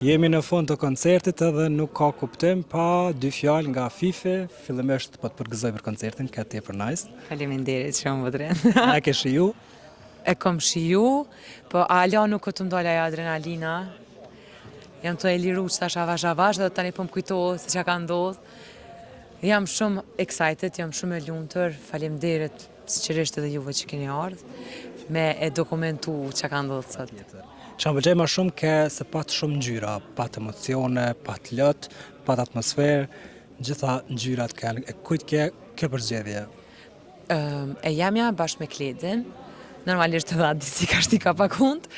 Jemi në fund të koncertit edhe nuk ka kuptim pa dy fjalë nga Fife. Fillimisht po të përgëzoj për koncertin, ka tepër nice. Faleminderit shumë vëdren. A e ke shiju? E kom shiju, po ala nuk të më dola adrenalina. Jam të e liru që tash avash dhe tani po më kujtohet se që ka ndodhë. Jam shumë excited, jam shumë e lumtur. Faleminderit sigurisht edhe juve që keni ardhur me e dokumentu që ka ndodhë sot. Që më pëlqej më shumë ke se pat shumë ngjyra, pat emocione, pat lot, pat atmosferë, gjitha ngjyrat kanë. E kujt ke kjo përzgjedhje? E jamja bashkë me Kledin, normalisht edhe disi ka shti ka pakund,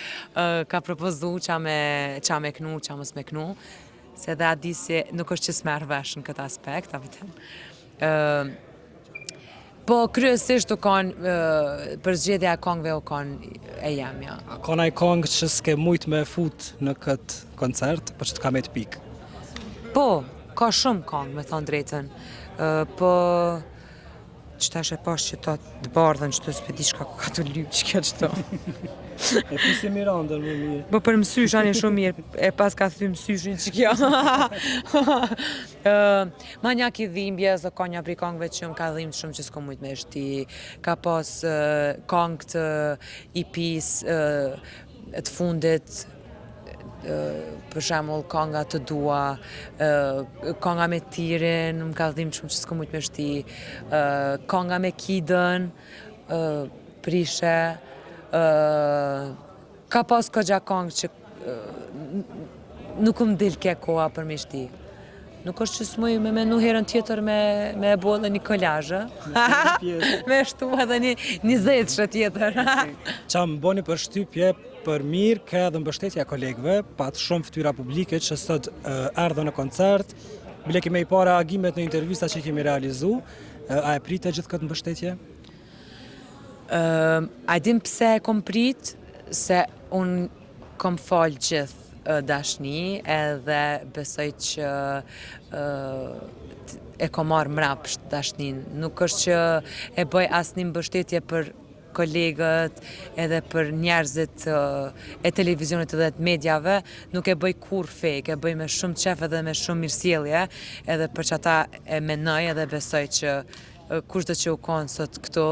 ka propozu qa me knu, qa mos me knu, se dhe disi nuk është që s'merë vesh në këtë aspekt, po kryesisht u kanë përzgjedhja e kongve u kanë e jamja. A ka ndaj kong që s'ke mujt me fut në këtë koncert, po që të ka me të pikë? Po, ka shumë kong, me thonë drejtën, po qëta është e pash që ta të bardhen që të s'pedi shka ka të lypë që kjo qëto. E pisi Mirandën më mirë. Po për mësysh anë shumë mirë, e pas ka thy mësyshin që kjo. Ma njak i dhimbje, zë ka një prej kongve që më ka dhimbë shumë që s'ko mujt me shti. Ka pas kong të EP-s të fundit, për shembull konga të dua, konga me Tirin, më ka dhimbë shumë që s'ko mujt me shti. Konga me Kidën, Prishe, ka pas këgja kongë që nuk më dil ke koha për me shti. Nuk është që s'muj me menu herën tjetër me e bo dhe një kolazhë. Me shtu edhe një zetshë tjetër. Qa më boni për shtypje për mirë ka edhe mbështetja kolegëve, pat shumë fytyra publike që sot erdhën në koncert, bile kemi i para agimet në intervista që kemi realizu, a e prite gjithë këtë mbështetje? A dim pse e kom prit, se unë kom falë gjithë dashni edhe besoj që e kom marrë mrapsht dashnin. Nuk është që e bëj asnjë mbështetje për kolegët edhe për njerëzit e televizionit edhe të medjave, nuk e bëj kur fake, e bëj me shumë qef edhe me shumë mirësjellje, edhe për që ata e menoj edhe besoj që kushdo që u konë sot këto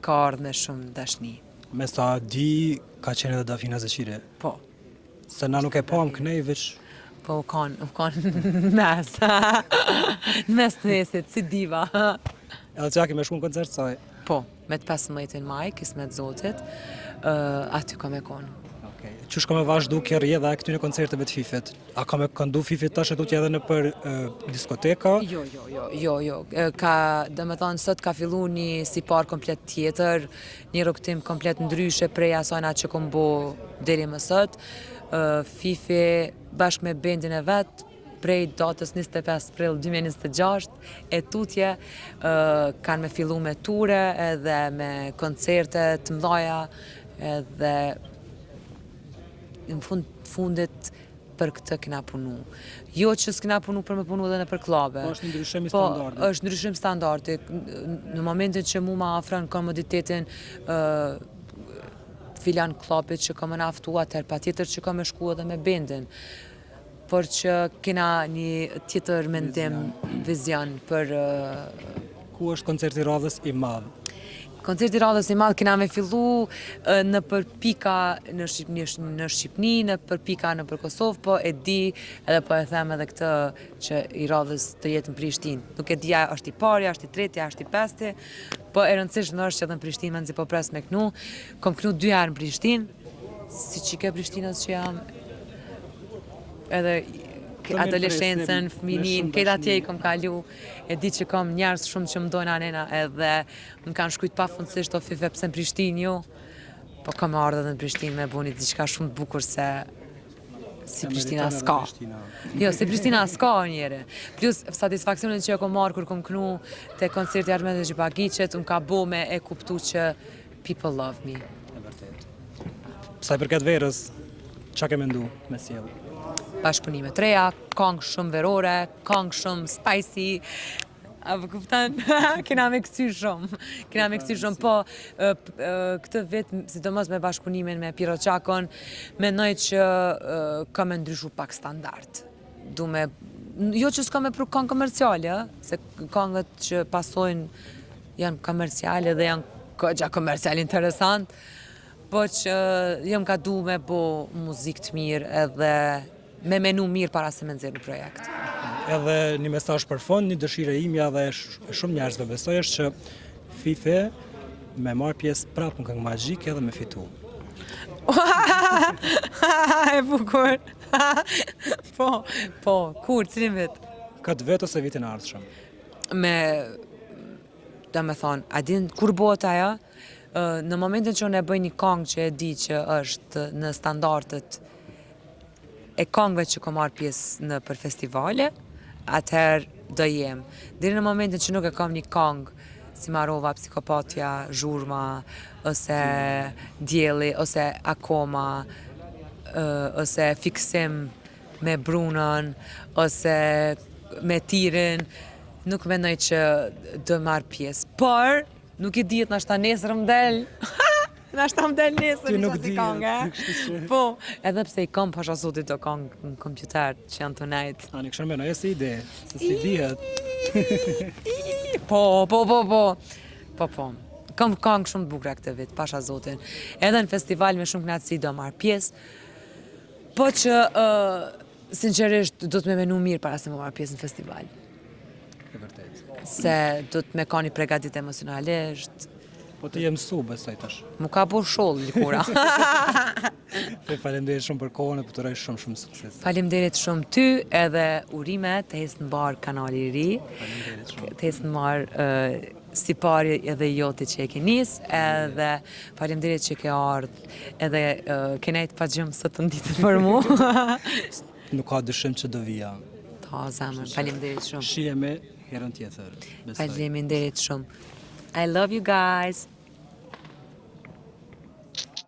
ka ardhë me shumë dashni. Me sa di, ka qenë edhe Dafina Zeqiri. Po. Se na nuk e pam kënej, veç... Po u konë në mes. Në mes të mesit, si diva. Edhe që kemi shku në koncert saj? Po, me të 15 maj, kismet zotit, aty ka me konë. Qysh ka me vazhdu kjo rjedha e këtyne koncerteve të Fifit? A ka me këndu Fifit tash e tutje edhe në për diskoteka? Jo. Dhe me thonë, sot ka fillu një sipar komplet tjetër, një rrugtim komplet ndryshe prej asajna që kom bo deri më sot. Fifi bashkë me bendin e vetë, prej datës 25 prill 2026, e tutje kanë me fillu me ture edhe me koncerte të mdhaja edhe në fundit për këtë kena punu. Jo që s'kena punu për me punu edhe në për klabe. Po është ndryshim i standardi. Po është ndryshim standardi. Në momentin që mu ma afrën komoditetin filan klubit që ka më naftu atër, pa tjetër që ka me shku edhe me bendin. Por që kena një tjetër mendim, vizion për... Ku është koncerti radhës i madhë? Koncerti radhës i madhë kena me fillu në për pika në Shqipni, në për pika në për Kosovë, po e di edhe po e them edhe këtë që i radhës të jetë në Prishtinë. Nuk e dija është i parja, është i tretja, është i pesti, po e rëndësishmë në është që edhe në Prishtinë me nëzi po pres me knu. Kom knu 2 herë në Prishtinë, si që ke Prishtinës që jam edhe adolescencën, fëminin, këtë atje i kom kalu, e di që kom njerës shumë që më dojnë anena edhe më kanë shkujt pa fundësisht o Fife pse në Prishtinë ju, po kom ardhë dhe në Prishtinë me buni diçka shumë të bukur se si Prishtina s'ka. Jo, si Prishtina s'ka njëre. Plus satisfakcionin që e kom marrë kur kom knu te koncerti Armend Xhipagiçet, unë ka bo me e kuptu që people love me. E vërtet. Sa i përket verës, qa ke mendu me sjellë? Bashkëpunime të reja, kong shumë verore, kong shumë spicy, A po kupton? Kena me kthyer shumë. Po këtë vit, sidomos me bashkëpunimin me Piro Çakon, mendoj që ka me ndryshu pak standard. Jo që s'ka me pru këngë komerciale, se këngët që pasojnë janë komerciale dhe janë këgja komerciale interesant, po që jam ka du me bo muzikë të mirë edhe me menu mirë para se me nxjerr në projekt. Edhe një mesazh për fond, një dëshirë imja dhe shumë njerëzve besoj është që Fife me marrë pjesë prapë në këngë magjik edhe me fitu. E bukur. Po, kur, cilin vit? Këtë vit ose vitin e ardhshëm? Do me thonë, a din kur bëhet ajo? Në momentin që unë e bëj një këngë që e di që është në standardet e këngëve që kom marrë pjesë në për festivale, atëherë do jem. Deri në momentin që nuk e kam një këngë, si Marova, Psikopatja, Zhurma, ose Djeli, ose Akoma, ose Fiksim me Brunën, ose me Tirin, nuk mendoj që do marrë pjesë. Por, nuk i dihet nashta nesër më del. Nashta më del nesër Ti nuk si këngë. dihet. Po, edhe pse i kam pasha zotit do këngë në kompjuter që janë të nejtë. Ani kësha me nëjë si ide, se si dihet. Po. Kam këngë shumë të bukura këtë vit, pasha zotin. Edhe në festival me shumë knatësi do marrë pjesë, po që sinqerisht do të me menu mirë para se më marrë pjesë në festival. E vërtet. Se do të me ka një pregadit emocionalisht. Po të jem su, besoj tash. Mu ka bo shollë likura. Faleminderit shumë për kohën e për të rejë shumë sukses. Faleminderit shumë ty edhe urime të hesë në barë kanali i ri. Faleminderit shumë. Të hesë në barë si pari edhe joti që e ke nis, edhe faleminderit që ke ardhë, edhe ke nejtë pa gjëmë së të nditë për mu. Nuk ka dyshim që do vija. Ta, zemër, faleminderit shumë. Shihemi herën tjetër. Besoj. Faleminderit shumë. I love you guys.